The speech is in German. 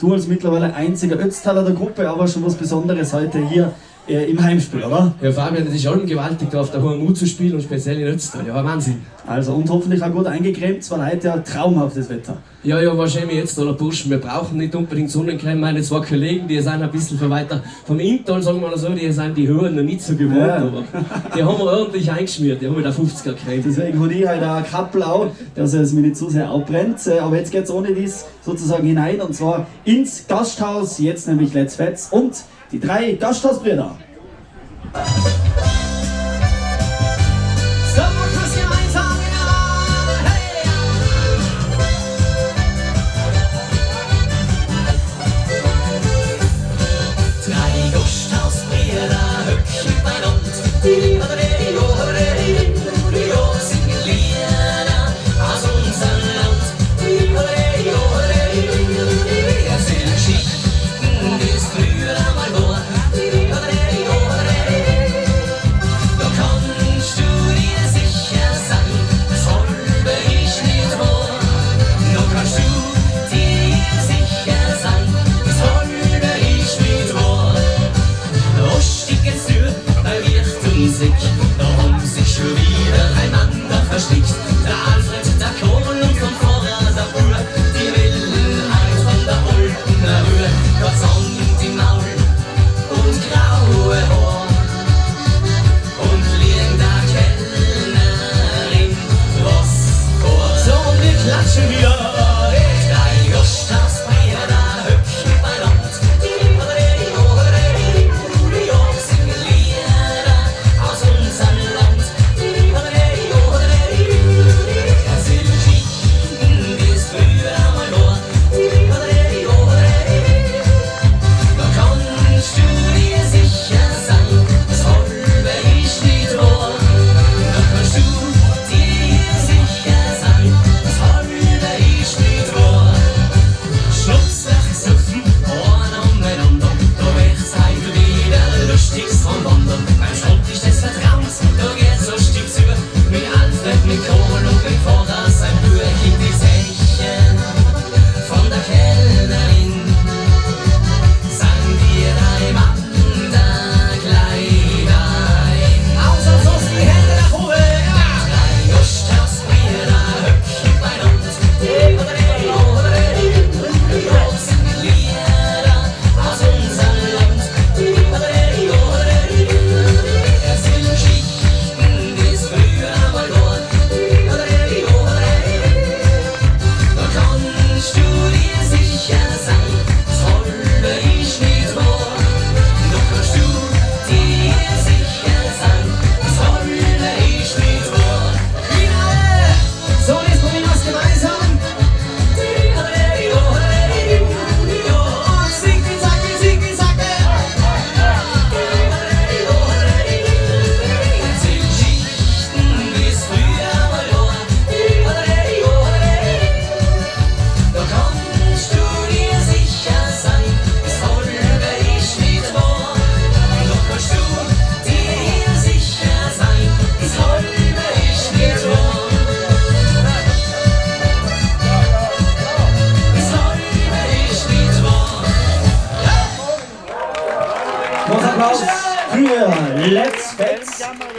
Du als mittlerweile einziger Ötztaler der Gruppe, aber schon was Besonderes heute hier im Heimspiel, oder? Ja, Fabian, das ist allem gewaltig, da auf der HMU zu spielen und speziell in Ötztal. Ja, Wahnsinn. Also, und hoffentlich auch gut eingecremt. Es war heute ja traumhaftes Wetter. Ja, wahrscheinlich jetzt, oder Burschen, wir brauchen nicht unbedingt Sonnencreme. Meine zwei Kollegen, die sind ein bisschen von weiter vom Inntal, sagen wir mal so, die sind die Höhen noch nicht so gewohnt, Ja. aber die haben wir ordentlich eingeschmiert, die haben mit der 50er Creme. Deswegen habe ich heute auch Kappel auch, dass es mir nicht so sehr abbrennt. Aber jetzt geht es ohne dies sozusagen hinein, und zwar ins Gasthaus, jetzt nämlich Let's Fets und die 3 Gasthausbrüder. Da haben sich schon wieder einander verstrickt. Der Alfred, der Kohl und von vorher der Bruder, die Wilhelmheit von der Oltener Höhe. Gott Sand im Maul und graue Haar und liegen der Kellnerin was vor. So, und wir klatschen wieder. Die 3 Gasthausbrüder hüpfen bei Land. Applaus für Let's Fets.